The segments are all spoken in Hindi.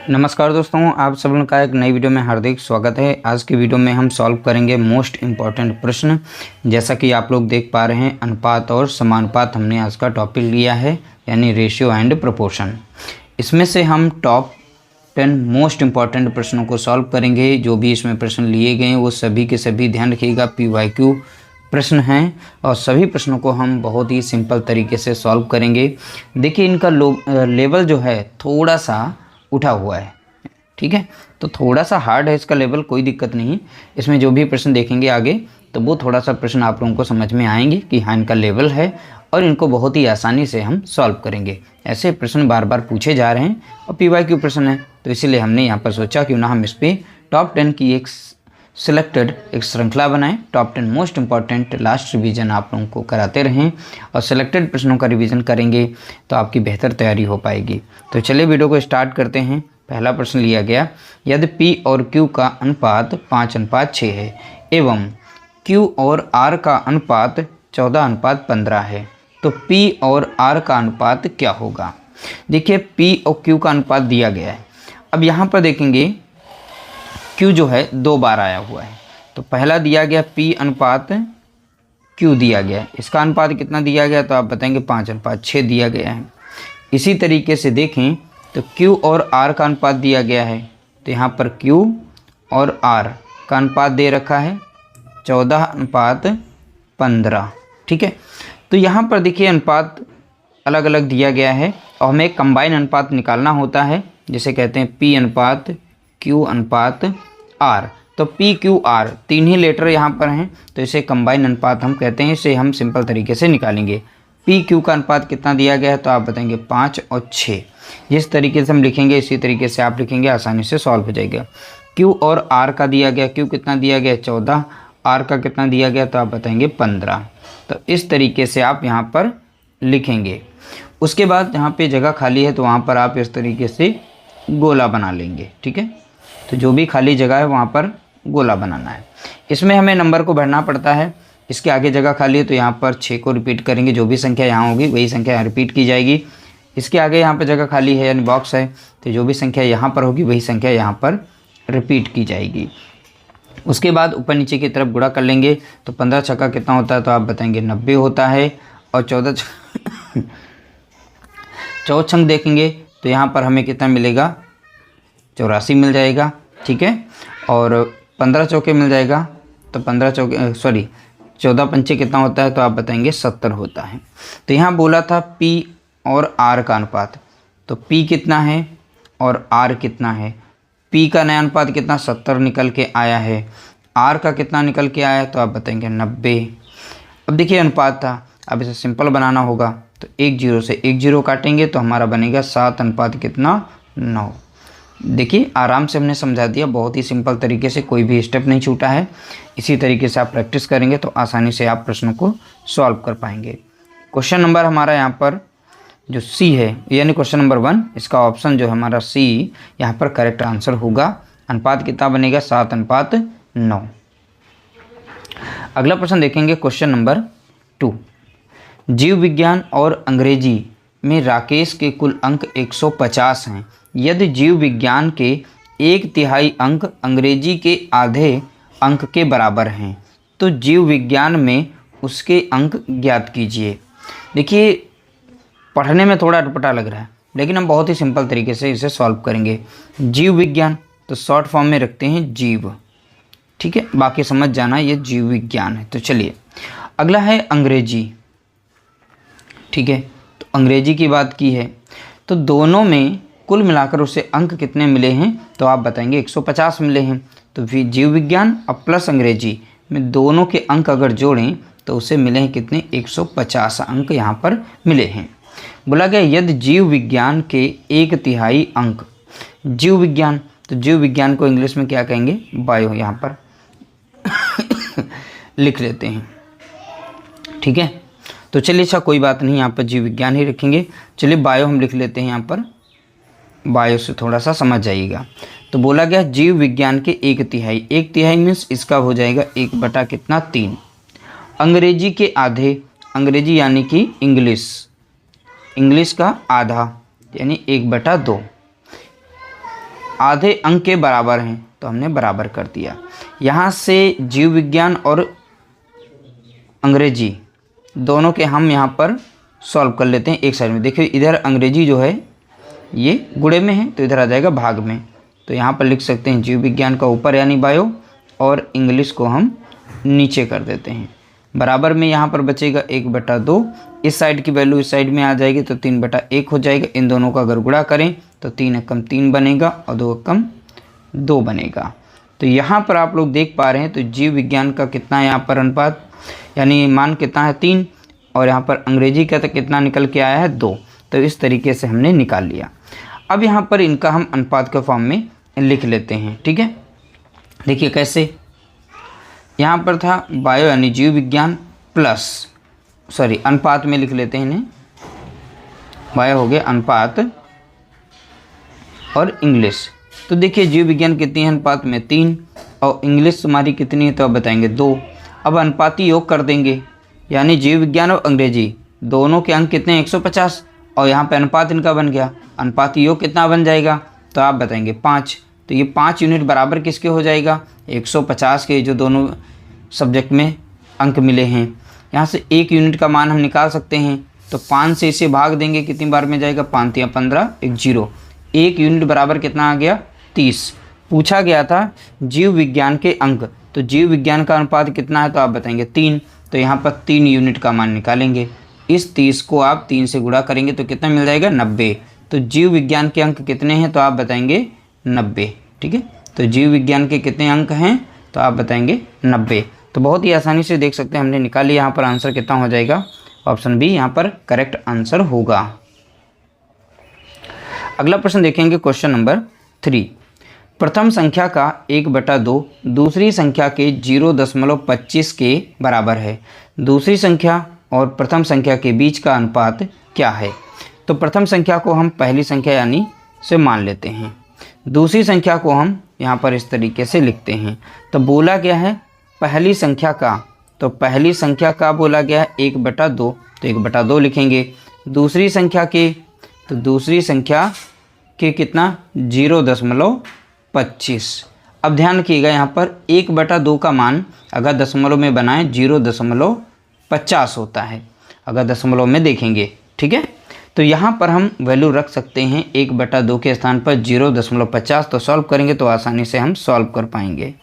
नमस्कार दोस्तों, आप सब लोगों का एक नई वीडियो में हार्दिक स्वागत है। आज की वीडियो में हम सॉल्व करेंगे मोस्ट इम्पॉर्टेंट प्रश्न। जैसा कि आप लोग देख पा रहे हैं, अनुपात और समानुपात हमने आज का टॉपिक लिया है, यानी रेशियो एंड प्रोपोर्शन। इसमें से हम टॉप 10 मोस्ट इम्पॉर्टेंट प्रश्नों को सॉल्व करेंगे। जो भी इसमें प्रश्न लिए गए हैं वो सभी के सभी, ध्यान रखिएगा, PYQ प्रश्न हैं और सभी प्रश्नों को हम बहुत ही सिंपल तरीके से सॉल्व करेंगे। देखिए, इनका लेवल जो है थोड़ा सा उठा हुआ है, ठीक है, तो थोड़ा सा हार्ड है इसका लेवल, कोई दिक्कत नहीं। इसमें जो भी प्रश्न देखेंगे आगे तो वो थोड़ा सा प्रश्न आप लोगों को समझ में आएंगे कि हाँ, इनका लेवल है और इनको बहुत ही आसानी से हम सॉल्व करेंगे। ऐसे प्रश्न बार बार पूछे जा रहे हैं और PYQ प्रश्न है, तो इसीलिए हमने यहाँ पर सोचा क्यों ना हम इस पर टॉप 10 की एक सिलेक्टेड एक श्रृंखला बनाएं। Top 10 most important last revision आप लोगों को कराते रहें और सिलेक्टेड प्रश्नों का रिवीजन करेंगे तो आपकी बेहतर तैयारी हो पाएगी। तो चलिए वीडियो को स्टार्ट करते हैं। पहला प्रश्न लिया गया, यदि P और Q का अनुपात 5:6 है एवं Q और R का अनुपात 14:15 है, तो P और R का अनुपात क्या होगा। देखिए, P और Q का अनुपात दिया गया है। अब यहाँ पर देखेंगे Q जो है 2 बार आया हुआ है, तो पहला दिया गया P अनुपात Q दिया गया है। इसका अनुपात कितना दिया गया, तो आप बताएंगे 5:6 दिया गया है। इसी तरीके से देखें तो Q और R का अनुपात दिया गया है, तो यहाँ पर Q और R का अनुपात दे रखा है 14:15, ठीक है। तो यहाँ पर देखिए अनुपात अलग अलग दिया गया है और हमें एक कंबाइन अनुपात निकालना होता है, जिसे कहते हैं P अनुपात Q अनुपात R। तो P Q R तीन ही लेटर यहाँ पर हैं, तो इसे कंबाइन अनुपात हम कहते हैं। इसे हम सिंपल तरीके से निकालेंगे। P Q का अनुपात कितना दिया गया है, तो आप बताएंगे 5 और 6। जिस तरीके से हम लिखेंगे इसी तरीके से आप लिखेंगे, आसानी से सॉल्व हो जाएगा। Q और R का दिया गया, Q कितना दिया गया 14, R का कितना दिया गया, तो आप बताएंगे 15। तो इस तरीके से आप यहाँ पर लिखेंगे। उसके बाद जहाँ पे जगह खाली है तो वहाँ पर आप इस तरीके से गोला बना लेंगे, ठीक है। तो जो भी खाली जगह है वहाँ पर गोला बनाना है। इसमें हमें नंबर को भरना पड़ता है। इसके आगे जगह खाली है तो यहाँ पर 6 को रिपीट करेंगे, जो भी संख्या यहाँ होगी वही संख्या यहाँ रिपीट की जाएगी। इसके आगे यहाँ पर जगह खाली है यानी बॉक्स है, तो जो भी संख्या यहाँ पर होगी वही संख्या यहाँ पर रिपीट की जाएगी। उसके बाद ऊपर नीचे की तरफ गुणा कर लेंगे, तो 15 छक्का कितना होता है, तो आप बताएंगे 90 होता है। और 14 छंग देखेंगे तो यहाँ पर हमें कितना मिलेगा, 84 मिल जाएगा, ठीक है। और 15 चौके मिल जाएगा, तो 14 पंचे कितना होता है, तो आप बताएंगे 70 होता है। तो यहाँ बोला था P और R का अनुपात, तो P कितना है और R कितना है। P का नया अनुपात कितना 70 निकल के आया है, R का कितना निकल के आया है, तो आप बताएंगे 90। अब देखिए अनुपात था, अब इसे सिंपल बनाना होगा, तो 1 0 से 1 0 काटेंगे तो हमारा बनेगा 7 अनुपात कितना 9। देखिए आराम से हमने समझा दिया, बहुत ही सिंपल तरीके से, कोई भी स्टेप नहीं छूटा है। इसी तरीके से आप प्रैक्टिस करेंगे तो आसानी से आप प्रश्नों को सॉल्व कर पाएंगे। क्वेश्चन नंबर हमारा यहाँ पर जो C है, यानी क्वेश्चन नंबर 1, इसका ऑप्शन जो हमारा C यहाँ पर करेक्ट आंसर होगा। अनुपात कितना बनेगा 7:9। अगला प्रश्न देखेंगे, क्वेश्चन नंबर 2, जीव विज्ञान और अंग्रेजी में राकेश के कुल अंक 150 हैं। यदि जीव विज्ञान के 1/3 अंक अंग्रेजी के आधे अंक के बराबर हैं, तो जीव विज्ञान में उसके अंक ज्ञात कीजिए। देखिए पढ़ने में थोड़ा अटपटा लग रहा है, लेकिन हम बहुत ही सिंपल तरीके से इसे सॉल्व करेंगे। जीव विज्ञान तो शॉर्ट फॉर्म में रखते हैं जीव, ठीक है, बाकी समझ जाना ये जीव विज्ञान है। तो चलिए अगला है अंग्रेजी, ठीक है। तो अंग्रेजी की बात की है, तो दोनों में कुल मिलाकर उसे अंक कितने मिले हैं, तो आप बताएंगे 150 मिले हैं। तो जीव विज्ञान और प्लस अंग्रेजी में दोनों के अंक अगर जोड़ें तो उसे मिले हैं कितने, 150 अंक यहाँ पर मिले हैं। बोला गया यदि जीव विज्ञान के 1/3 अंक, जीव विज्ञान, तो जीव विज्ञान को इंग्लिश में क्या कहेंगे, बायो, यहाँ पर लिख लेते हैं, ठीक है। तो चलिए अच्छा कोई बात नहीं, यहाँ पर जीव विज्ञान ही रखेंगे। चलिए बायो हम लिख लेते हैं, यहाँ पर बायो से थोड़ा सा समझ जाइएगा। तो बोला गया जीव विज्ञान के 1/3, 1/3 मीन्स इसका हो जाएगा 1/3। अंग्रेजी के आधे, अंग्रेजी यानी कि इंग्लिश का आधा यानी 1/2। आधे अंक के बराबर हैं, तो हमने बराबर कर दिया। यहाँ से जीव विज्ञान और अंग्रेजी दोनों के हम यहाँ पर सॉल्व कर लेते हैं एक साइड में। देखिए इधर अंग्रेजी जो है ये गुणे में है, तो इधर आ जाएगा भाग में। तो यहाँ पर लिख सकते हैं जीव विज्ञान का ऊपर यानी बायो, और इंग्लिश को हम नीचे कर देते हैं। बराबर में यहाँ पर बचेगा 1/2। इस साइड की वैल्यू इस साइड में आ जाएगी, तो 3/1 हो जाएगा। इन दोनों का अगर गुणा करें तो 3 एकम 3 बनेगा और 2 एकम 2 बनेगा। तो यहाँ पर आप लोग देख पा रहे हैं, तो जीव विज्ञान का कितना है यहाँ पर अनुपात, यानी मान कितना है 3, और यहाँ पर अंग्रेजी का तो कितना निकल के आया है 2। तो इस तरीके से हमने निकाल लिया। अब यहाँ पर इनका हम अनुपात के फॉर्म में लिख लेते हैं। ठीक है, देखिए कैसे। यहाँ पर था बायो यानी जीव विज्ञान प्लस, अनुपात में लिख लेते हैं इन्हें। बायो हो गया अनुपात और इंग्लिश। तो देखिए जीव विज्ञान कितनी है अनुपात में 3, और इंग्लिश हमारी कितनी है तो आप बताएंगे 2। अब अनुपाती योग कर देंगे, यानी जीव विज्ञान और अंग्रेजी दोनों के अंक कितने 150, और यहाँ पे अनुपात इनका बन गया। अनुपाती योग कितना बन जाएगा तो आप बताएंगे 5। तो ये 5 यूनिट बराबर किसके हो जाएगा 150 के, जो दोनों सब्जेक्ट में अंक मिले हैं। यहाँ से 1 यूनिट का मान हम निकाल सकते हैं, तो 5 से इसे भाग देंगे, कितनी बार में जाएगा 5 या 15, 1 0। 1 यूनिट बराबर कितना आ गया 30। पूछा गया था जीव विज्ञान के अंक, तो जीव विज्ञान का अनुपात कितना है तो आप बताएंगे 3। तो यहाँ पर 3 यूनिट का मान निकालेंगे। इस 30 को आप 3 से गुणा करेंगे तो कितना मिल जाएगा 90। तो जीव विज्ञान के अंक कितने हैं तो आप बताएंगे 90। ठीक है, तो जीव विज्ञान के कितने अंक हैं तो आप बताएंगे 90। तो बहुत ही आसानी से देख सकते हैं हमने निकाल लिया। यहाँ पर आंसर कितना हो जाएगा, ऑप्शन बी यहाँ पर करेक्ट आंसर होगा। अगला प्रश्न देखेंगे, क्वेश्चन नंबर 3। प्रथम संख्या का 1/2 दूसरी संख्या के 0.25 के बराबर है। दूसरी संख्या और प्रथम संख्या के बीच का अनुपात क्या है। तो प्रथम संख्या को हम पहली संख्या यानी से मान लेते हैं, दूसरी संख्या को हम यहाँ पर इस तरीके से लिखते हैं। तो बोला गया है पहली संख्या का, तो पहली संख्या का बोला गया है 1/2, तो 1/2 लिखेंगे। दूसरी संख्या के, तो दूसरी संख्या के कितना 0.25। अब ध्यान रखिएगा यहाँ पर 1/2 का मान अगर दशमलव में बनाएं 0.50 होता है, अगर दशमलव में देखेंगे। ठीक है, तो यहाँ पर हम वैल्यू रख सकते हैं 1/2 के स्थान पर 0.50। तो सॉल्व करेंगे तो आसानी से हम सॉल्व कर पाएंगे।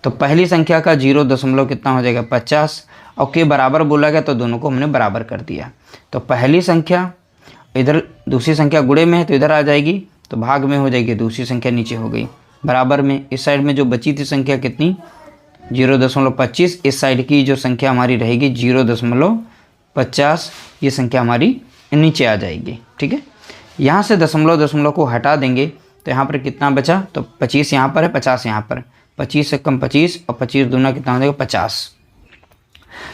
तो पहली संख्या का 0. कितना हो जाएगा 50, और के बराबर बोला गया तो दोनों को हमने बराबर कर दिया। तो पहली संख्या इधर, दूसरी संख्या गुणे में है तो इधर आ जाएगी, तो भाग में हो जाएगी, दूसरी संख्या नीचे हो गई। बराबर में इस साइड में जो बची थी संख्या कितनी 0.25, इस साइड की जो संख्या हमारी रहेगी 0.50, ये संख्या हमारी नीचे आ जाएगी। ठीक है, यहाँ से दशमलव को हटा देंगे तो यहाँ पर कितना बचा, तो 25 यहाँ पर है, 50 यहाँ पर, 25 से कम 25, और 25 दूना कितना हो जाएगा 50।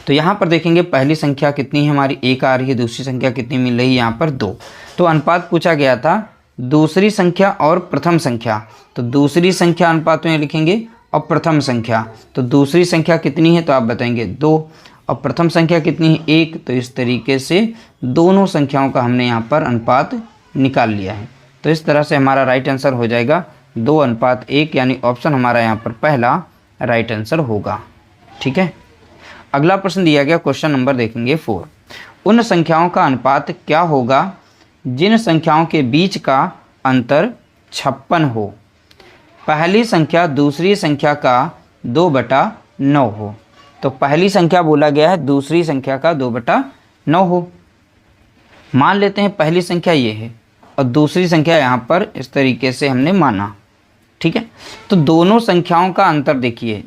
तो यहाँ पर देखेंगे पहली संख्या कितनी है हमारी 1 आ रही है, दूसरी संख्या कितनी मिल रही है यहाँ पर 2। तो अनुपात पूछा गया था दूसरी संख्या और प्रथम संख्या, तो दूसरी संख्या अनुपात में लिखेंगे और प्रथम संख्या, तो दूसरी संख्या कितनी है तो आप बताएंगे 2, और प्रथम संख्या कितनी है 1। तो इस तरीके से दोनों संख्याओं का हमने यहाँ पर अनुपात निकाल लिया है। तो इस तरह से हमारा राइट आंसर हो जाएगा 2:1, यानी ऑप्शन हमारा यहाँ पर पहला राइट आंसर होगा। ठीक है, अगला प्रश्न दिया गया, क्वेश्चन नंबर देखेंगे 4। उन संख्याओं का अनुपात क्या होगा जिन संख्याओं के बीच का अंतर 56 हो। पहली संख्या दूसरी संख्या का 2/9 हो। तो पहली संख्या बोला गया है दूसरी संख्या का 2/9 हो। मान लेते हैं पहली संख्या ये है और दूसरी संख्या यहाँ पर इस तरीके से हमने माना। ठीक है, तो दोनों संख्याओं का अंतर देखिए,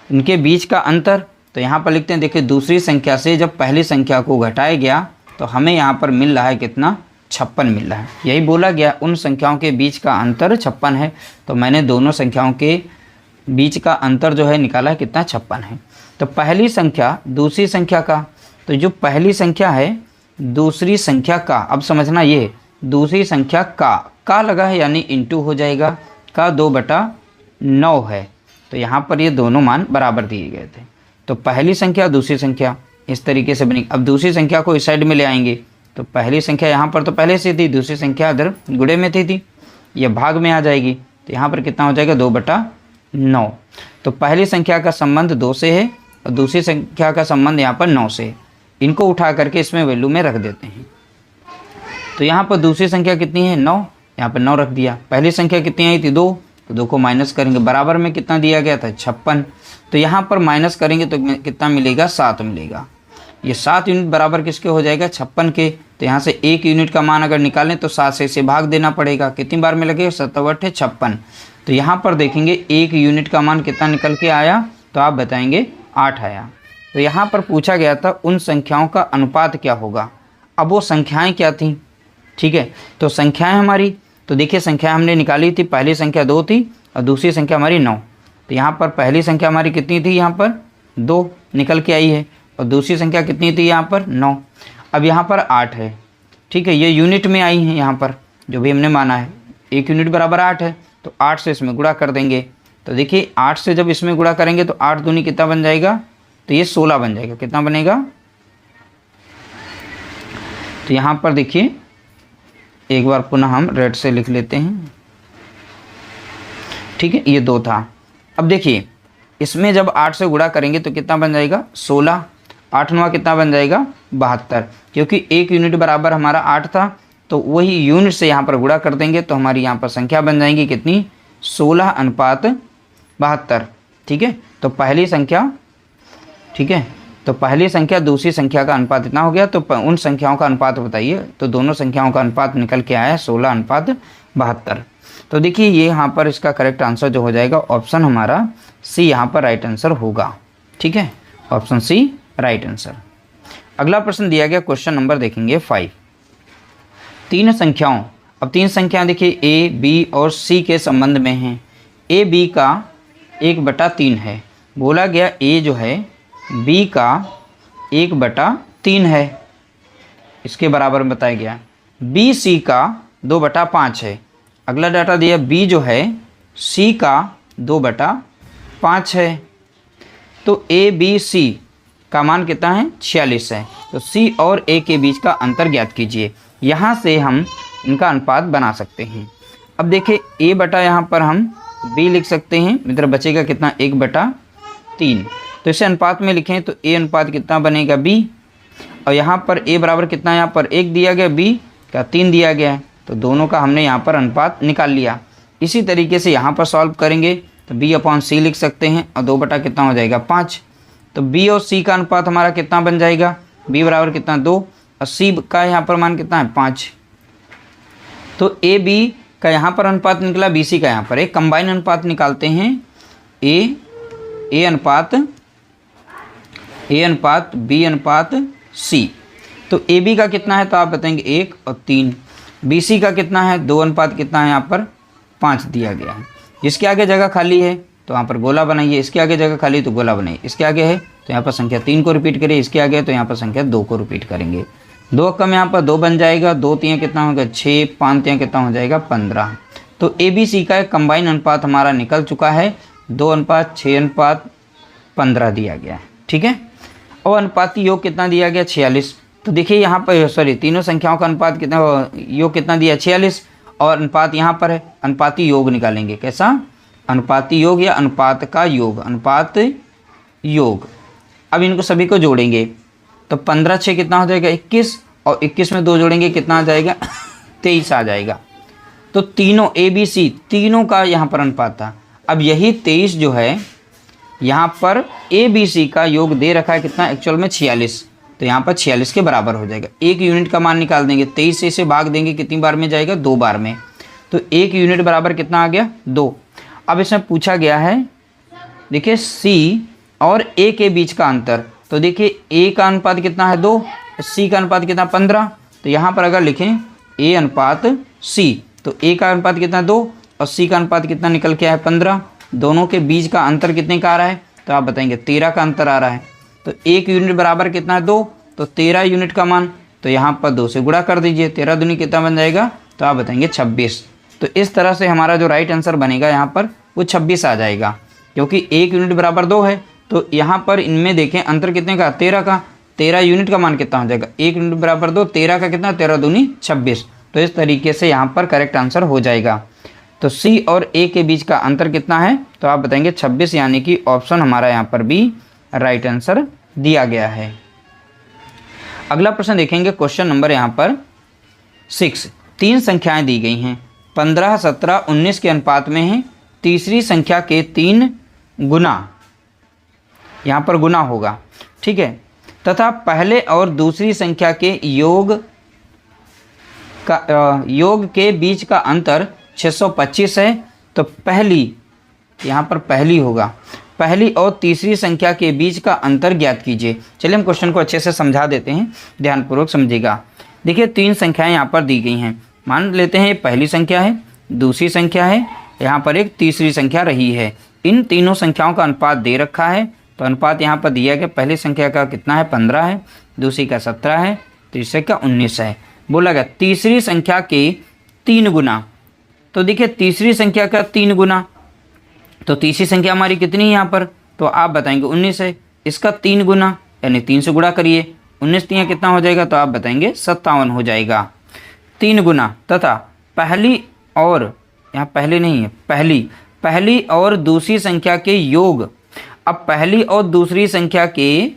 इनके बीच का अंतर, तो यहाँ पर लिखते हैं, देखिए दूसरी संख्या से जब पहली संख्या को घटाया गया तो हमें यहाँ पर मिल रहा है कितना 56 मिल रहा है। यही बोला गया उन संख्याओं के बीच का अंतर 56 है। तो मैंने दोनों संख्याओं के बीच का अंतर जो है निकाला है कितना 56 है। तो पहली संख्या दूसरी संख्या का, तो जो पहली संख्या है दूसरी संख्या का, अब समझना ये दूसरी संख्या का लगा है यानी इंटू हो जाएगा, का 2/9 है। तो यहाँ पर ये दोनों मान बराबर दिए गए थे। तो पहली संख्या दूसरी संख्या इस तरीके से बनी। अब दूसरी संख्या को इस साइड में ले आएंगे, तो पहली संख्या यहाँ पर तो पहले से थी, दूसरी संख्या इधर गुणे में थी। ये भाग में आ जाएगी, तो यहाँ पर कितना हो जाएगा 2/9। तो पहली संख्या का संबंध 2 से है और दूसरी संख्या का संबंध यहाँ पर 9 से है। इनको उठा करके इसमें वैल्यू में रख देते हैं। तो यहाँ पर दूसरी संख्या कितनी है 9, यहाँ पर 9 रख दिया। पहली संख्या कितनी आई थी 2, तो 2 को माइनस करेंगे, बराबर में कितना दिया गया था 56। तो यहाँ पर माइनस करेंगे तो कितना मिलेगा 7 मिलेगा। ये 7 यूनिट बराबर किसके हो जाएगा 56 के। तो यहाँ से 1 यूनिट का मान अगर निकालें तो 7 से इसे भाग देना पड़ेगा। कितनी बार में लगेगा 7 × 56। तो यहाँ पर देखेंगे 1 यूनिट का मान कितना निकल के आया, तो आप बताएंगे 8 आया। तो यहाँ पर पूछा गया था उन संख्याओं का अनुपात क्या होगा। अब वो संख्याएँ क्या थी, ठीक है। तो संख्याएँ हमारी, तो देखिए संख्या हमने निकाली थी, पहली संख्या 2 थी और दूसरी संख्या हमारी 9। तो यहाँ पर पहली संख्या हमारी कितनी थी, यहाँ पर 2 निकल के आई है और दूसरी संख्या कितनी थी यहाँ पर 9। अब यहाँ पर 8 है, ठीक है, ये यूनिट में आई है। यहाँ पर जो भी हमने माना है 1 यूनिट बराबर 8 है, तो 8 से इसमें गुणा कर देंगे। तो देखिए 8 से जब इसमें गुणा करेंगे तो 8 दूनी कितना बन जाएगा, तो ये 16 बन जाएगा। कितना बनेगा, तो यहाँ पर देखिए एक बार पुनः हम रेड से लिख लेते हैं, ठीक है, ये 2 था। अब देखिए इसमें जब 8 से गुणा करेंगे तो कितना बन जाएगा 16, 8 9 कितना बन जाएगा 72। क्योंकि 1 यूनिट बराबर हमारा 8 था, तो वही यूनिट से यहाँ पर गुणा कर देंगे तो हमारी यहाँ पर संख्या बन जाएंगी कितनी 16:72, ठीक है। तो पहली संख्या, ठीक है, तो पहली संख्या दूसरी संख्या का अनुपात इतना हो गया। तो उन संख्याओं का अनुपात बताइए, तो दोनों संख्याओं का अनुपात निकल के आया 16:72। तो देखिए ये यहाँ पर इसका करेक्ट आंसर जो हो जाएगा ऑप्शन हमारा सी यहाँ पर राइट आंसर होगा, ठीक है, ऑप्शन सी राइट आंसर। अगला प्रश्न दिया गया क्वेश्चन नंबर देखेंगे 5। 3 संख्याओं, अब 3 संख्याएं देखिए ए, बी और सी के संबंध में हैं। ए बी का 1/3 है। बोला गया ए जो है बी का 1/3 है, इसके बराबर में बताया गया। बी सी का 2/5 है। अगला डाटा दिया बी जो है सी का 2/5 है। तो ए बी सी का मान कितना है 46 है। तो सी और ए के बीच का अंतर ज्ञात कीजिए। यहाँ से हम इनका अनुपात बना सकते हैं। अब देखिए ए बटा यहाँ पर हम बी लिख सकते हैं, मित्र बचेगा कितना 1/3। तो इसे अनुपात में लिखें तो ए अनुपात कितना बनेगा बी, और यहाँ पर ए बराबर कितना, यहाँ पर 1 दिया गया, बी का 3 दिया गया है। तो दोनों का हमने यहाँ पर अनुपात निकाल लिया। इसी तरीके से यहाँ पर सॉल्व करेंगे तो b/c लिख सकते हैं और 2 बटा कितना हो जाएगा 5। तो b और c का अनुपात हमारा कितना बन जाएगा, b बराबर कितना 2 और c का यहाँ पर मान कितना है 5। तो a b का यहाँ पर अनुपात निकला, b c का यहाँ पर एक कंबाइन अनुपात निकालते हैं, a अनुपात b अनुपात c। तो ए बी का कितना है, तो आप बताएंगे 1 और 3। बी सी का कितना है 2 अनुपात कितना है, यहाँ पर 5 दिया गया है। जिसके आगे जगह खाली है तो यहाँ पर गोला बनाइए, इसके आगे जगह खाली तो गोला बनाइए। इसके आगे है तो यहाँ पर संख्या 3 को रिपीट करिए, इसके आगे है तो यहाँ पर संख्या 2 को रिपीट करेंगे। 2 कम यहाँ पर 2 बन जाएगा, 2 3 कितना होगा 6, 5 3 कितना हो जाएगा 15। तो ए बी सी का एक कंबाइन अनुपात हमारा निकल चुका है, 2:6:15 दिया गया है, ठीक है। और अनुपाती योग कितना दिया गया 46। तो देखिए यहाँ पर तीनों संख्याओं का अनुपात कितना, योग कितना दिया 46, और अनुपात यहाँ पर है, अनुपाती योग निकालेंगे। कैसा, अनुपाती योग या अनुपात का योग, अनुपात योग। अब इनको सभी को जोड़ेंगे तो 15 6 कितना हो जाएगा 21, और 21 में 2 जोड़ेंगे कितना आ जाएगा 23 आ जाएगा। तो तीनों ए बी सी तीनों का यहाँ पर अनुपात था। अब यही 23 जो है यहाँ पर ए बी सी का योग दे रखा है कितना, एक्चुअल में 46। तो यहाँ पर 46 के बराबर हो जाएगा। 1 यूनिट का मान निकाल देंगे, 23 से इसे भाग देंगे, कितनी बार में जाएगा 2 बार में। तो 1 यूनिट बराबर कितना आ गया 2। अब इसमें पूछा गया है देखिए सी और ए के बीच का अंतर। तो देखिए ए का अनुपात कितना है 2, सी का अनुपात कितना 15। तो यहाँ पर अगर लिखें ए अनुपात सी, तो ए का अनुपात कितना 2 और सी का अनुपात कितना निकल के आया 15। दोनों के बीच का अंतर कितने का आ रहा है, तो आप बताएंगे 13 का अंतर आ रहा है। तो 1 यूनिट बराबर कितना है 2, तो 13 यूनिट का मान, तो यहाँ पर 2 से गुणा कर दीजिए, 13 दूनी कितना बन जाएगा, तो आप बताएंगे 26। तो इस तरह से हमारा जो राइट आंसर बनेगा यहाँ पर वो 26 आ जाएगा, क्योंकि 1 यूनिट बराबर 2 है। तो यहाँ पर इनमें देखें अंतर कितने का 13 का, 13 यूनिट का मान कितना हो जाएगा 1 यूनिट बराबर 2, 13 का कितना 13 दूनी 26। तो इस तरीके से यहाँ पर करेक्ट आंसर हो जाएगा। तो सी और ए के बीच का अंतर कितना है, तो आप बताएंगे 26, यानी कि ऑप्शन हमारा यहाँ पर भी राइट आंसर दिया गया है। अगला प्रश्न देखेंगे, क्वेश्चन नंबर यहाँ पर 6। 3 संख्याएं दी गई हैं, 15, 17, 19 के अनुपात में है। तीसरी संख्या के 3 गुना, यहाँ पर गुना होगा, ठीक है, तथा पहले और दूसरी संख्या के योग के बीच का अंतर 625 है। तो पहली, यहाँ पर पहली होगा, पहली और तीसरी संख्या के बीच का अंतर ज्ञात कीजिए। चलिए हम क्वेश्चन को अच्छे से समझा देते हैं, ध्यानपूर्वक समझिएगा। देखिए 3 संख्याएं यहाँ पर दी गई हैं, मान लेते हैं ये पहली संख्या है, दूसरी संख्या है, यहाँ पर एक तीसरी संख्या रही है। इन तीनों संख्याओं का अनुपात दे रखा है, तो अनुपात यहाँ पर दिया गया, पहली संख्या का कितना है 15 है, दूसरी का 17 है, तीसरे का 19 है। बोला गया तीसरी संख्या के 3 गुना, तो देखिए तीसरी संख्या का 3 गुना, तो तीसरी संख्या हमारी कितनी है यहाँ पर, तो आप बताएंगे 19 है, इसका 3 गुना यानी 3 से गुणा करिए, 19 3 कितना हो जाएगा, तो आप बताएंगे 57 हो जाएगा। 3 गुना तथा पहली और, यहाँ पहली नहीं है, पहली और दूसरी संख्या के योग। अब पहली और दूसरी संख्या के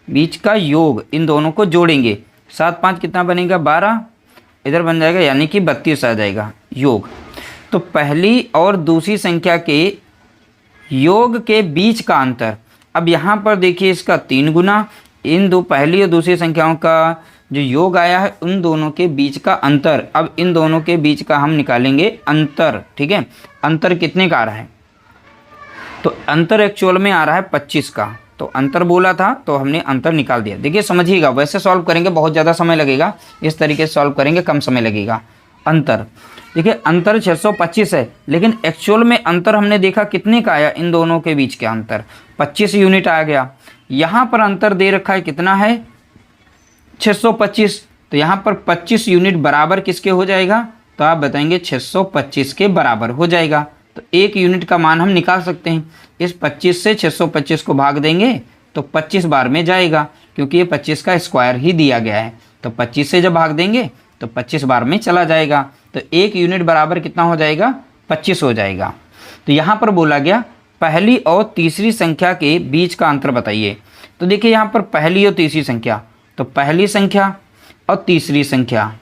बीच का योग, इन दोनों को जोड़ेंगे, 7 5 कितना बनेगा 12, इधर बन जाएगा यानी कि 32 आ जाएगा योग। तो पहली और दूसरी संख्या के योग के बीच का अंतर, अब यहाँ पर देखिए इसका 3 गुना, इन दो पहली और दूसरी संख्याओं का जो योग आया है उन दोनों के बीच का अंतर, अब इन दोनों के बीच का हम निकालेंगे अंतर, ठीक है। अंतर कितने का आ रहा है, तो अंतर एक्चुअल में आ रहा है 25 का, तो अंतर बोला था तो हमने अंतर निकाल दिया। देखिए समझिएगा, वैसे सॉल्व करेंगे बहुत ज़्यादा समय लगेगा, इस तरीके से सॉल्व करेंगे कम समय लगेगा। अंतर देखिए, अंतर 625 है, लेकिन एक्चुअल में अंतर हमने देखा कितने का आया, इन दोनों के बीच का अंतर 25 यूनिट आ गया। यहाँ पर अंतर दे रखा है कितना है 625, तो यहाँ पर 25 यूनिट बराबर किसके हो जाएगा, तो आप बताएंगे 625 के बराबर हो जाएगा। तो 1 यूनिट का मान हम निकाल सकते हैं, इस 25 से 625 को भाग देंगे तो 25 बार में जाएगा, क्योंकि ये 25 का स्क्वायर ही दिया गया है, तो 25 से जब भाग देंगे तो 25 बार में चला जाएगा, तो 1 यूनिट बराबर कितना हो जाएगा 25 हो जाएगा। तो यहाँ पर बोला गया पहली और तीसरी संख्या के बीच का अंतर बताइए। तो देखिए यहाँ पर पहली और तीसरी संख्या, तो पहली संख्या और तीसरी संख्या,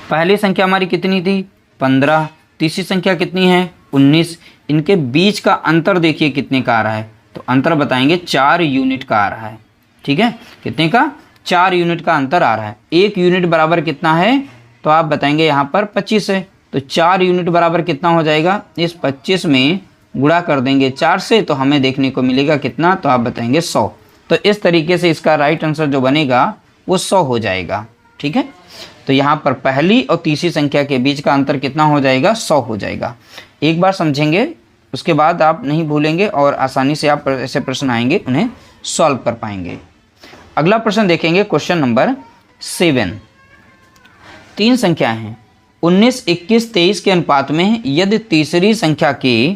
पहली संख्या हमारी कितनी थी 15, तीसरी संख्या कितनी है 19, इनके बीच का अंतर देखिए कितने का आ रहा है, तो अंतर बताएंगे 4 यूनिट का आ रहा है, ठीक है। कितने का 4 यूनिट का अंतर आ रहा है। 1 यूनिट बराबर कितना है, तो आप बताएंगे यहाँ पर 25 है, तो 4 यूनिट बराबर कितना हो जाएगा, इस 25 में गुणा कर देंगे 4 से, तो हमें देखने को मिलेगा कितना, तो आप बताएंगे 100। तो इस तरीके से इसका राइट आंसर जो बनेगा वो 100 हो जाएगा, ठीक है। तो यहाँ पर पहली और तीसरी संख्या के बीच का अंतर कितना हो जाएगा 100 हो जाएगा। एक बार समझेंगे उसके बाद आप नहीं भूलेंगे और आसानी से आप ऐसे प्रश्न आएंगे उन्हें सॉल्व कर पाएंगे। अगला प्रश्न देखेंगे, क्वेश्चन नंबर 7। 3 संख्याएं हैं 19, 21, 23 के अनुपात में यदि तीसरी संख्या के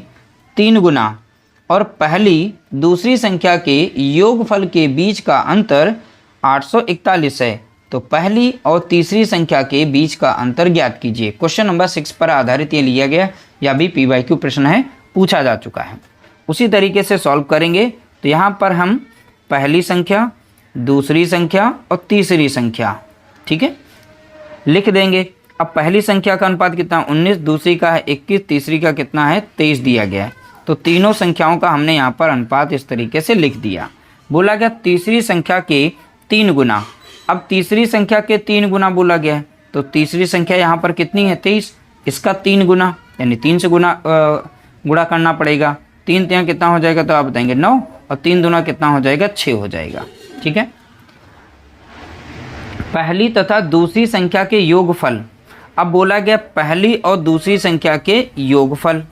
3 गुना और पहली दूसरी संख्या के योगफल के बीच का अंतर 841 है, तो पहली और तीसरी संख्या के बीच का अंतर ज्ञात कीजिए। क्वेश्चन नंबर 6 पर आधारित ये लिया गया, या भी PYQ प्रश्न है, पूछा जा चुका है। उसी तरीके से सॉल्व करेंगे। तो यहाँ पर हम पहली संख्या, दूसरी संख्या और तीसरी संख्या, ठीक है, लिख देंगे। अब पहली संख्या का अनुपात कितना 19, दूसरी का है 21, तीसरी का कितना है 23 दिया गया है। तो तीनों संख्याओं का हमने यहाँ पर अनुपात इस तरीके से लिख दिया। बोला गया तीसरी संख्या के 3 गुना, अब तीसरी संख्या के 3 गुना बोला गया है, तो तीसरी संख्या यहाँ पर कितनी है 23, इसका 3 गुना यानी 3 से गुणा करना पड़ेगा। 3 3 कितना हो जाएगा, तो आप बताएंगे 9, और 3 दूना कितना हो जाएगा 6 हो जाएगा, ठीक है। पहली तथा दूसरी संख्या के योगफल, अब बोला गया पहली और दूसरी संख्या के योगफल,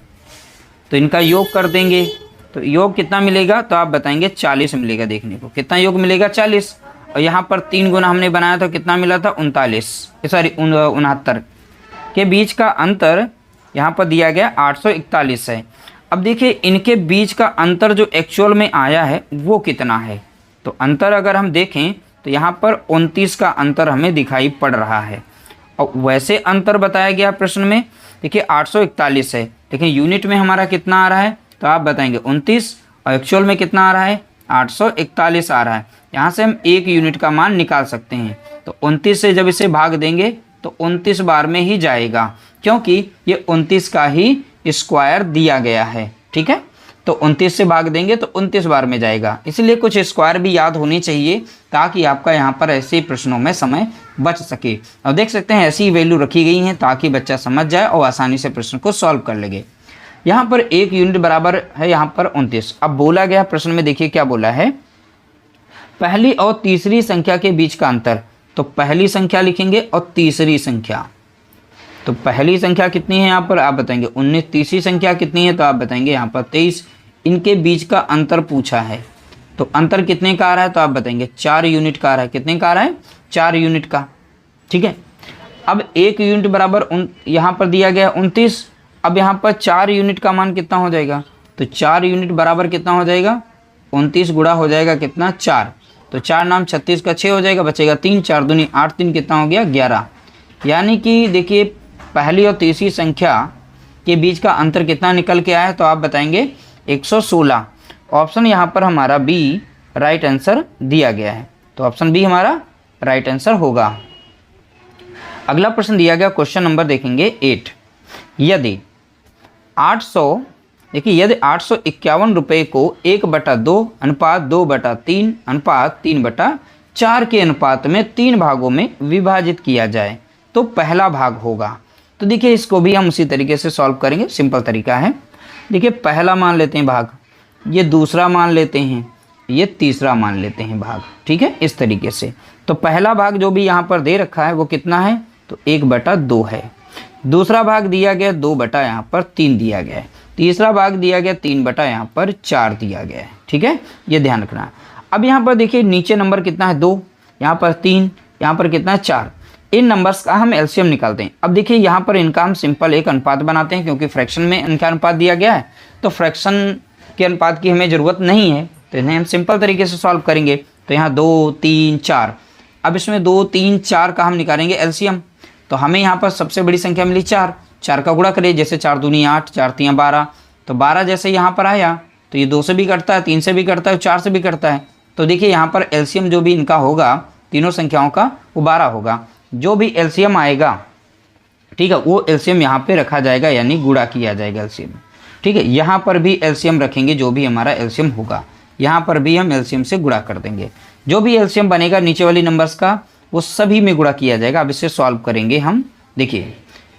तो इनका योग कर देंगे, तो योग कितना मिलेगा, तो आप बताएंगे 40 मिलेगा। देखने को कितना योग मिलेगा 40, और यहाँ पर 3 गुना हमने बनाया तो कितना मिला था 69 के बीच का अंतर यहाँ पर दिया गया 841 है। अब देखिए इनके बीच का अंतर जो एक्चुअल में आया है वो कितना है, तो अंतर अगर हम देखें तो यहाँ पर 29 का अंतर हमें दिखाई पड़ रहा है। और वैसे अंतर बताया गया प्रश्न में, देखिए 841 है, लेकिन यूनिट में हमारा कितना आ रहा है, तो आप बताएंगे 29, और एक्चुअल में कितना आ रहा है, 841 आ रहा है। यहाँ से हम 1 यूनिट का मान निकाल सकते हैं। तो 29 से जब इसे भाग देंगे तो 29 बार में ही जाएगा, क्योंकि ये 29 का ही स्क्वायर दिया गया है। ठीक है, तो 29 से भाग देंगे तो 29 बार में जाएगा, इसलिए कुछ स्क्वायर भी याद होनी चाहिए ताकि आपका यहाँ पर ऐसे प्रश्नों में समय बच सके। और देख सकते हैं ऐसी वैल्यू रखी गई हैं ताकि बच्चा समझ जाए और आसानी से प्रश्न को सॉल्व कर लेंगे। यहाँ पर 1 यूनिट बराबर है यहाँ पर 29। अब बोला गया प्रश्न में, देखिए क्या बोला है, पहली और तीसरी संख्या के बीच का अंतर। तो पहली संख्या लिखेंगे और तीसरी संख्या, तो पहली संख्या कितनी है यहाँ पर आप बताएंगे 19, तीसरी संख्या कितनी है तो आप बताएंगे यहाँ पर 23। इनके बीच का अंतर पूछा है, तो अंतर कितने का आ रहा है तो आप बताएंगे 4 यूनिट का आ रहा है। कितने का आ रहा है, 4 यूनिट का। ठीक है, अब 1 यूनिट बराबर यहाँ पर दिया गया 29। अब यहाँ पर 4 यूनिट का मान कितना हो जाएगा, तो 4 यूनिट बराबर कितना हो जाएगा, 29 गुणा हो जाएगा कितना 4, तो 4 नाम 36 का 6 हो जाएगा, बचेगा 3, 4 दूनी 8, 3 कितना हो गया 11। यानी कि देखिए पहली और तीसरी संख्या के बीच का अंतर कितना निकल के आया है, तो आप बताएंगे 116। ऑप्शन यहाँ पर हमारा बी राइट आंसर दिया गया है, तो ऑप्शन बी हमारा राइट आंसर होगा। अगला प्रश्न दिया गया क्वेश्चन नंबर देखेंगे 8। यदि 851 रुपये को 1/2 अनुपात 2/3 अनुपात 3/4 के अनुपात में 3 भागों में विभाजित किया जाए तो पहला भाग होगा। तो देखिए इसको भी हम उसी तरीके से सॉल्व करेंगे, सिंपल तरीका है। देखिए पहला मान लेते हैं भाग, ये दूसरा मान लेते हैं, ये तीसरा मान लेते हैं भाग। ठीक है, इस तरीके से। तो पहला भाग जो भी यहाँ पर दे रखा है वो कितना है, तो 1/2 है। दूसरा भाग दिया गया 2/3 यहाँ पर 3 दिया गया है। तीसरा भाग दिया गया 3/4 यहाँ पर 4 दिया गया है। ठीक है, ये ध्यान रखना है। अब यहाँ पर देखिए नीचे नंबर कितना है 2, यहाँ पर 3, यहाँ पर कितना है 4। इन नंबर्स का हम एलसीएम निकालते हैं। अब देखिए यहाँ पर इनका हम सिंपल एक अनुपात बनाते हैं, क्योंकि फ्रैक्शन में इनका अनुपात दिया गया है, तो फ्रैक्शन के अनुपात की हमें ज़रूरत नहीं है, तो इन्हें हम सिंपल तरीके से सॉल्व करेंगे। तो यहाँ 2, 3, 4, अब इसमें 2, 3, 4 का हम निकालेंगे एलसीएम। तो हमें यहाँ पर सबसे बड़ी संख्या मिली 4, 4 का गुणा करें, जैसे 4 दूनी 8, 4 3 12, तो 12 जैसे यहाँ पर आया तो ये 2 से भी कटता है, 3 से भी कटता है, 4 से भी कटता है। तो देखिए यहाँ पर एलसीएम जो भी इनका होगा तीनों संख्याओं का वो 12 होगा। जो भी एलसीएम आएगा, ठीक है, वो एलसीएम यहाँ पे रखा जाएगा, यानी गुणा किया जाएगा एलसीएम। ठीक है, यहाँ पर भी एलसीएम रखेंगे, जो भी हमारा एलसीएम होगा यहाँ पर भी हम एलसीएम से गुणा कर देंगे। जो भी एलसीएम बनेगा नीचे वाली नंबर्स का वो सभी में गुणा किया जाएगा। अब इसे सॉल्व करेंगे हम। देखिए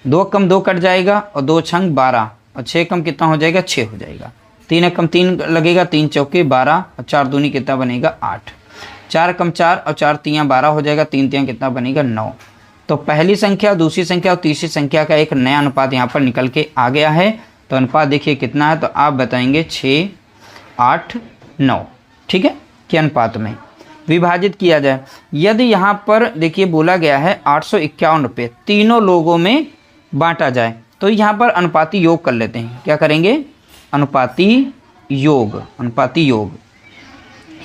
2 कम 2 कट जाएगा, और 2 छंग 12, और 6 कम कितना हो जाएगा 6 हो जाएगा। 3 कम 3 लगेगा, 3 चौके 12, और 4 दूनी कितना बनेगा 8। 4 कम 4 और 4 3 12 हो जाएगा, 3 3 कितना बनेगा 9। तो पहली संख्या, दूसरी संख्या और तीसरी संख्या का एक नया अनुपात यहाँ पर निकल के आ गया है। तो अनुपात देखिए कितना है, तो आप बताएंगे 6, 8, 9। ठीक है, के अनुपात में विभाजित किया जाए। यदि यहाँ पर देखिए बोला गया है 851 रुपये तीनों लोगों में बांटा जाए, तो यहाँ पर अनुपाती योग कर लेते हैं। क्या करेंगे, अनुपाती योग, अनुपाती योग,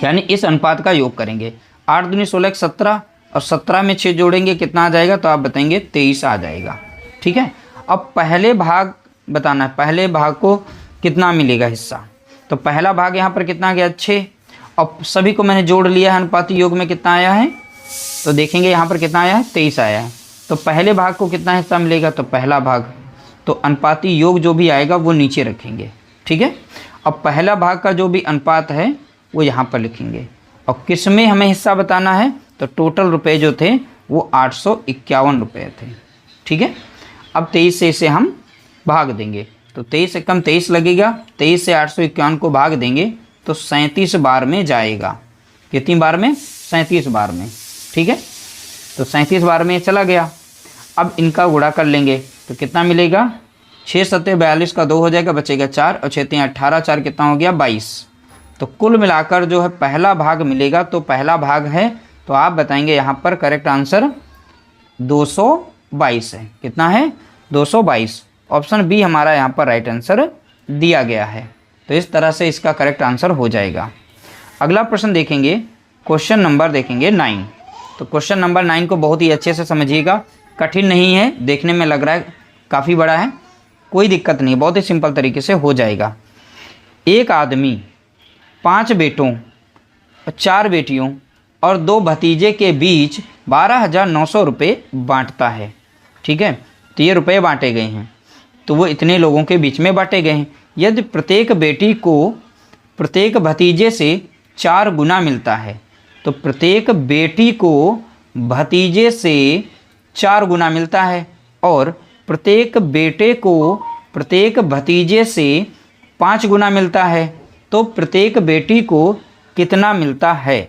यानी इस अनुपात का योग करेंगे। 8 दूनी 16 17, और 17 में 6 जोड़ेंगे कितना आ जाएगा, तो आप बताएंगे 23 आ जाएगा। ठीक है, अब पहले भाग बताना है, पहले भाग को कितना मिलेगा हिस्सा। तो पहला भाग यहाँ पर कितना आ गया 6, अब सभी को मैंने जोड़ लिया है, अनुपाती योग में कितना आया है, तो देखेंगे यहाँ पर कितना आया है 23 आया है। तो पहले भाग को कितना हिस्सा मिलेगा, तो पहला भाग, तो अनुपाती योग जो भी आएगा वो नीचे रखेंगे। ठीक है, अब पहला भाग का जो भी अनुपात है वो यहाँ पर लिखेंगे। और किस में हमें हिस्सा बताना है, तो टोटल रुपए जो थे वो 851 रुपये थे। ठीक है, अब 23 से इसे हम भाग देंगे, तो 23 से कम 23 लगेगा, 23 से 851 को भाग देंगे तो 37 बार में जाएगा। कितनी बार में, 37 बार में। ठीक है, तो 37 बार में चला गया। अब इनका गुणा कर लेंगे तो कितना मिलेगा, 6 7 42 का 2 हो जाएगा, बचेगा 4, और 6 3 18, 4 कितना हो गया 22। तो कुल मिलाकर जो है पहला भाग मिलेगा, तो पहला भाग है, तो आप बताएंगे यहाँ पर करेक्ट आंसर 222 है। कितना है, 222। ऑप्शन बी हमारा यहाँ पर राइट आंसर दिया गया है। तो इस तरह से इसका करेक्ट आंसर हो जाएगा। अगला प्रश्न देखेंगे, क्वेश्चन नंबर देखेंगे 9। तो क्वेश्चन नंबर 9 को बहुत ही अच्छे से समझिएगा, कठिन नहीं है, देखने में लग रहा है काफ़ी बड़ा है, कोई दिक्कत नहीं, बहुत ही सिंपल तरीके से हो जाएगा। एक आदमी 5 बेटों, 4 बेटियों और 2 भतीजे के बीच 12,900 रुपये बांटता है। ठीक है, तो ये रुपये बांटे गए हैं, तो वो इतने लोगों के बीच में बांटे गए हैं। यदि प्रत्येक बेटी को प्रत्येक भतीजे से 4 गुना मिलता है, तो प्रत्येक बेटी को भतीजे से 4 गुना मिलता है और प्रत्येक बेटे को प्रत्येक भतीजे से 5 गुना मिलता है, तो प्रत्येक बेटी को कितना मिलता है,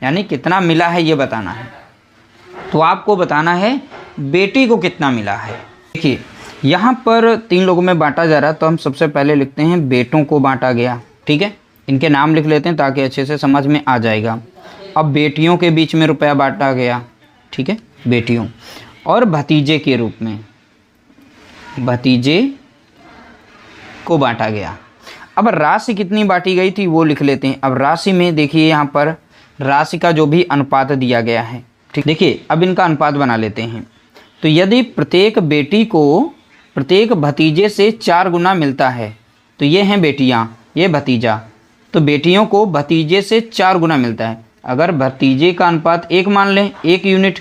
यानी कितना मिला है ये बताना है। तो आपको बताना है बेटी को कितना मिला है। देखिए यहाँ पर 3 लोगों में बांटा जा रहा है, तो हम सबसे पहले लिखते हैं बेटों को बांटा गया। ठीक है, इनके नाम लिख लेते हैं ताकि अच्छे से समझ में आ जाएगा। अब बेटियों के बीच में रुपया बांटा गया। ठीक है, बेटियों और भतीजे के रूप में भतीजे को बांटा गया। अब राशि कितनी बांटी गई थी वो लिख लेते हैं। अब राशि में देखिए यहाँ पर राशि का जो भी अनुपात दिया गया है। ठीक, देखिए अब इनका अनुपात बना लेते हैं। तो यदि प्रत्येक बेटी को प्रत्येक भतीजे से 4 गुना मिलता है, तो ये हैं बेटियाँ, ये भतीजा, तो बेटियों को भतीजे से 4 गुना मिलता है। अगर भतीजे का अनुपात 1 मान लें, 1 यूनिट,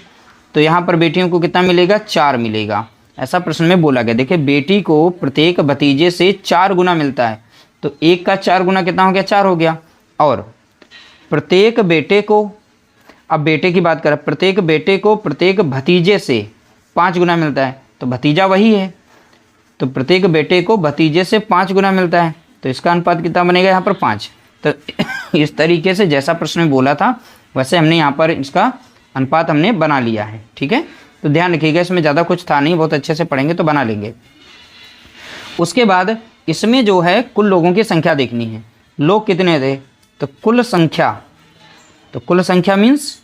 तो यहाँ पर बेटियों को कितना मिलेगा, 4 मिलेगा। ऐसा प्रश्न में बोला गया। देखिए बेटी को प्रत्येक भतीजे से 4 गुना मिलता है, तो 1 का 4 गुना कितना हो गया, 4 हो गया। और प्रत्येक बेटे को, अब बेटे की बात करें, प्रत्येक बेटे को प्रत्येक भतीजे से 5 गुना मिलता है, तो भतीजा वही है, तो प्रत्येक बेटे को भतीजे से 5 गुना मिलता है, तो इसका अनुपात कितना बनेगा यहाँ पर 5। तो इस तरीके से जैसा प्रश्न में बोला था वैसे हमने यहाँ पर इसका अनुपात हमने बना लिया है। ठीक है, तो ध्यान रखिएगा, इसमें ज़्यादा कुछ था नहीं, बहुत अच्छे से पढ़ेंगे तो बना लेंगे। उसके बाद इसमें जो है कुल लोगों की संख्या देखनी है। लोग कितने थे, तो कुल संख्या, तो कुल संख्या मीन्स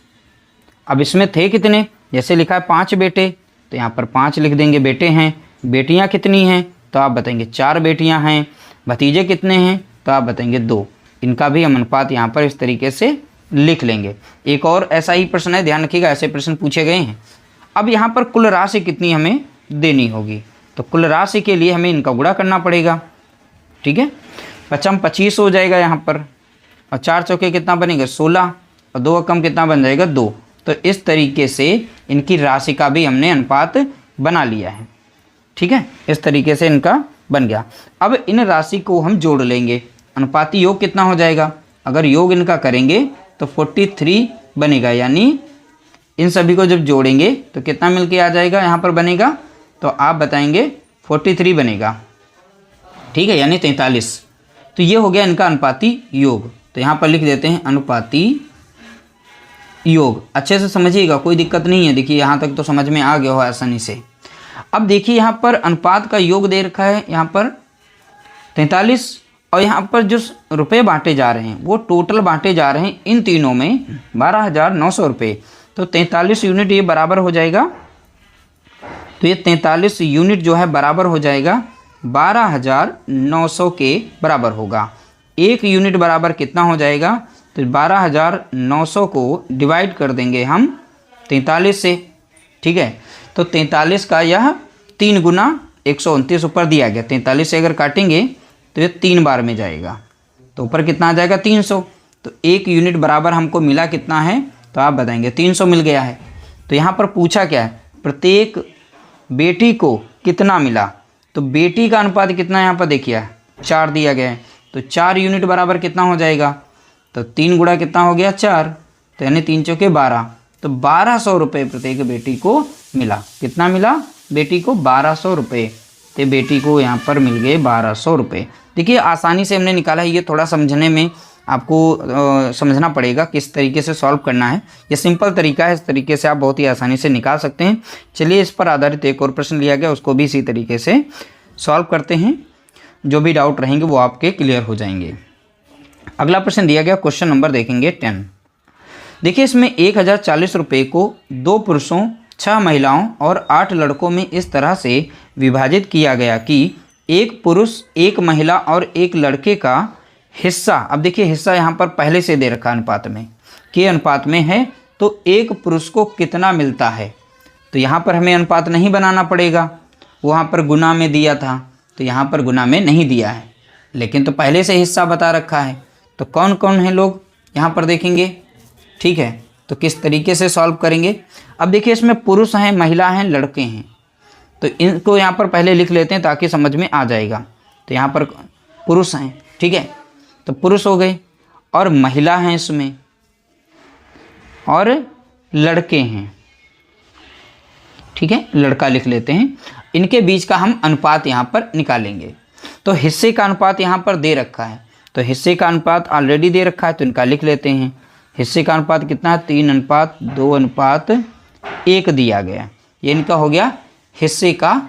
अब इसमें थे कितने, जैसे लिखा है 5 बेटे, तो यहाँ पर 5 लिख देंगे बेटे हैं। बेटियाँ कितनी हैं, तो आप बताएंगे 4 बेटियाँ हैं। भतीजे कितने हैं, तो आप बताएंगे 2। इनका भी हम अनुपात यहाँ पर इस तरीके से लिख लेंगे। एक और ऐसा ही प्रश्न है, ध्यान रखिएगा, ऐसे प्रश्न पूछे गए हैं। अब यहाँ पर कुल राशि कितनी हमें देनी होगी, तो कुल राशि के लिए हमें इनका गुणा करना पड़ेगा। ठीक है, 5 25 हो जाएगा यहाँ पर, और 4 चौके कितना बनेगा, 16, और 2 कम कितना बन जाएगा, 2। तो इस तरीके से इनकी राशि का भी हमने अनुपात बना लिया है। ठीक है, इस तरीके से इनका बन गया। अब इन राशि को हम जोड़ लेंगे, अनुपाती योग कितना हो जाएगा, अगर योग इनका करेंगे तो 43 बनेगा, यानी इन सभी को जब जोड़ेंगे तो कितना मिलके आ जाएगा यहाँ पर बनेगा, तो आप बताएंगे 43 बनेगा। ठीक है, यानी 43। तो ये हो गया इनका अनुपाती योग। तो यहाँ पर लिख देते हैं अनुपाती योग। अच्छे से समझिएगा, कोई दिक्कत नहीं है। देखिए यहाँ तक तो समझ में आ गया हो आसानी से। अब देखिए यहाँ पर अनुपात का योग दे रखा है, यहाँ पर 43, और यहाँ पर जो रुपये बांटे जा रहे हैं वो टोटल बांटे जा रहे हैं इन तीनों में 12,900 रुपये। तो 43 यूनिट ये बराबर हो जाएगा, तो ये 43 यूनिट जो है बराबर हो जाएगा 12,900 के बराबर होगा। 1 यूनिट बराबर कितना हो जाएगा, तो 12,900 को डिवाइड कर देंगे हम 43 से। ठीक है, तो 43 का यह 3 गुना 129 ऊपर दिया गया। 43 से अगर काटेंगे तो ये 3 बार में जाएगा, तो ऊपर कितना आ जाएगा, 300। तो 1 यूनिट बराबर हमको मिला कितना है, तो आप बताएंगे 300 मिल गया है। तो यहाँ पर पूछा क्या है, प्रत्येक बेटी को कितना मिला, तो बेटी का अनुपात कितना यहाँ पर देखिए 4 दिया गया है, तो 4 यूनिट बराबर कितना हो जाएगा, तो 3 गुणा कितना हो गया 4, तो यानी 3 चौके 12, तो 1200 रुपये प्रत्येक बेटी को मिला। कितना मिला बेटी को, 1200 रुपये। तो बेटी को यहाँ पर मिल गए 1200 रुपये। देखिए आसानी से हमने निकाला है, ये थोड़ा समझने में आपको समझना पड़ेगा किस तरीके से सॉल्व करना है। ये सिंपल तरीका है, इस तरीके से आप बहुत ही आसानी से निकाल सकते हैं। चलिए इस पर आधारित एक और प्रश्न लिया गया, उसको भी इसी तरीके से सॉल्व करते हैं। जो भी डाउट रहेंगे वो आपके क्लियर हो जाएंगे। अगला प्रश्न दिया गया, क्वेश्चन नंबर देखेंगे 10। देखिए इसमें 1040 रुपये को 2 पुरुषों, 6 महिलाओं और 8 लड़कों में इस तरह से विभाजित किया गया कि 1 पुरुष, 1 महिला और 1 लड़के का हिस्सा, अब देखिए हिस्सा यहाँ पर पहले से दे रखा अनुपात में, के अनुपात में है, तो 1 पुरुष को कितना मिलता है। तो यहाँ पर हमें अनुपात नहीं बनाना पड़ेगा, वहाँ पर गुना में दिया था तो यहाँ पर गुना में नहीं दिया है, लेकिन तो पहले से हिस्सा बता रखा है। तो कौन कौन है लोग यहाँ पर देखेंगे, ठीक है। तो किस तरीके से सॉल्व करेंगे, अब देखिए इसमें पुरुष हैं, महिला हैं, लड़के हैं, तो इनको यहाँ पर पहले लिख लेते हैं ताकि समझ में आ जाएगा। तो यहाँ पर पुरुष हैं, ठीक है, तो पुरुष हो गए, और महिला हैं इसमें, और लड़के हैं, ठीक है, लड़का लिख लेते हैं। इनके बीच का हम अनुपात यहाँ पर निकालेंगे। तो हिस्से का अनुपात यहाँ पर दे रखा है, तो हिस्से का अनुपात ऑलरेडी दे रखा है, तो इनका लिख लेते हैं। हिस्से का अनुपात कितना है, 3:2:1 दिया गया, ये इनका हो गया हिस्से का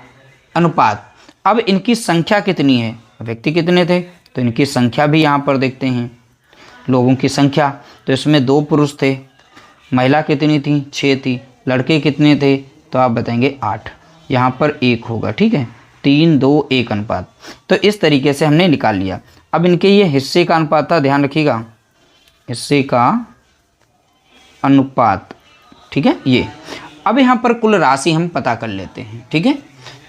अनुपात। अब इनकी संख्या कितनी है, व्यक्ति कितने थे, तो इनकी संख्या भी यहाँ पर देखते हैं, लोगों की संख्या। तो इसमें 2 पुरुष थे, महिला कितनी थी, 6 थी, लड़के कितने थे, तो आप बताएंगे 8, यहाँ पर 1 होगा, ठीक है, 3:2:1 अनुपात। तो इस तरीके से हमने निकाल लिया। अब इनके ये हिस्से का अनुपात था, ध्यान रखिएगा, हिस्से का अनुपात, ठीक है ये। अब यहाँ पर कुल राशि हम पता कर लेते हैं, ठीक है।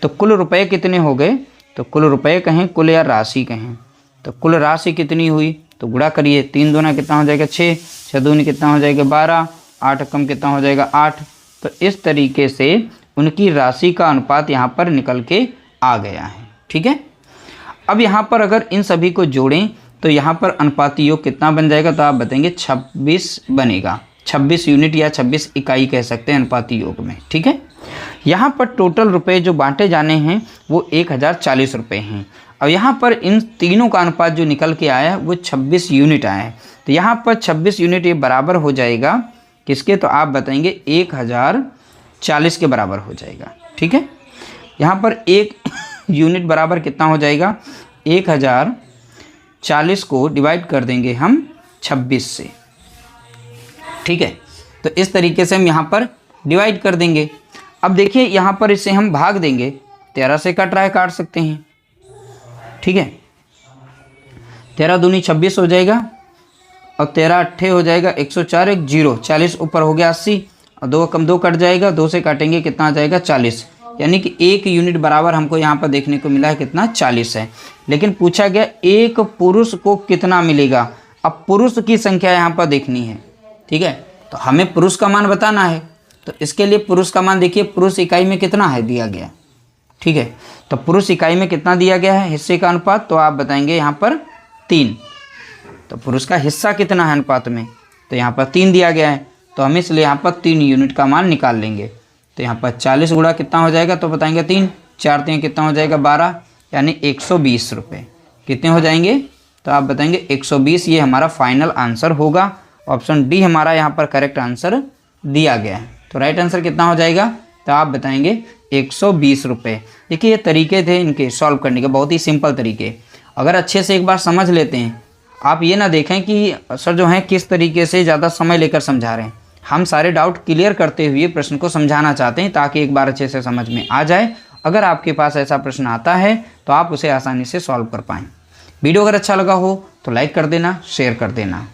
तो कुल रुपए कितने हो गए, तो कुल रुपए कहें, कुल या राशि कहें, तो कुल राशि कितनी हुई, तो गुणा करिए, 3 दूना कितना हो जाएगा 6, 6 दूनी कितना हो जाएगा 12, 8 कम कितना हो जाएगा 8। तो इस तरीके से उनकी राशि का अनुपात यहाँ पर निकल के आ गया है, ठीक है। अब यहाँ पर अगर इन सभी को जोड़ें तो यहाँ पर अनुपाती योग कितना बन जाएगा, तो आप बताएंगे 26 बनेगा, 26 यूनिट या 26 इकाई कह सकते हैं अनुपाती योग में, ठीक है। यहाँ पर टोटल रुपए जो बांटे जाने हैं वो 1040 रुपये हैं। अब यहाँ पर इन तीनों का अनुपात जो निकल के आया है वो 26 यूनिट आया है। तो यहाँ पर 26 यूनिट ये बराबर हो जाएगा किसके, तो आप बताएंगे 1040 के बराबर हो जाएगा, ठीक है। यहाँ पर 1 यूनिट बराबर कितना हो जाएगा, 1040 को डिवाइड कर देंगे हम 26 से, ठीक है। तो इस तरीके से हम यहाँ पर डिवाइड कर देंगे। अब देखिए यहाँ पर इसे हम भाग देंगे, 13 से कट रहा है, काट सकते हैं, ठीक है। 13 दूनी 26 हो जाएगा, और 13 अट्ठे हो जाएगा 104, 1 0, 40 ऊपर हो गया 80, और 2 कम 2 कट जाएगा, 2 से काटेंगे कितना आ जाएगा 40, यानी कि 1 यूनिट बराबर हमको यहाँ पर देखने को मिला है कितना, 40 है। लेकिन पूछा गया एक पुरुष को कितना मिलेगा। अब पुरुष की संख्या यहाँ पर देखनी है, ठीक है, तो हमें पुरुष का मान बताना है। तो इसके लिए पुरुष का मान देखिए, पुरुष इकाई में कितना है दिया गया, ठीक है। तो पुरुष इकाई में कितना दिया गया है हिस्से का अनुपात, तो आप बताएंगे यहाँ पर 3। तो पुरुष का हिस्सा कितना है अनुपात में, तो यहाँ पर 3 दिया गया है, तो हम इसलिए यहाँ पर 3 यूनिट का मान निकाल लेंगे। तो यहाँ पर 40 गुणा कितना हो जाएगा, तो बताएंगे 3, 4 3 कितना हो जाएगा 12, यानी 120 रुपये कितने हो जाएंगे, तो आप बताएंगे 120। ये हमारा फाइनल आंसर होगा। ऑप्शन डी हमारा यहाँ पर करेक्ट आंसर दिया गया है। तो राइट आंसर कितना हो जाएगा, तो आप बताएंगे 120 रुपये। देखिए ये तरीके थे इनके सॉल्व करने के, बहुत ही सिंपल तरीके। अगर अच्छे से एक बार समझ लेते हैं, आप ये ना देखें कि सर जो है किस तरीके से ज़्यादा समय लेकर समझा रहे हैं। हम सारे डाउट क्लियर करते हुए प्रश्न को समझाना चाहते हैं ताकि एक बार अच्छे से समझ में आ जाए। अगर आपके पास ऐसा प्रश्न आता है तो आप उसे आसानी से सॉल्व कर पाएँ। वीडियो अगर अच्छा लगा हो तो लाइक कर देना, शेयर कर देना।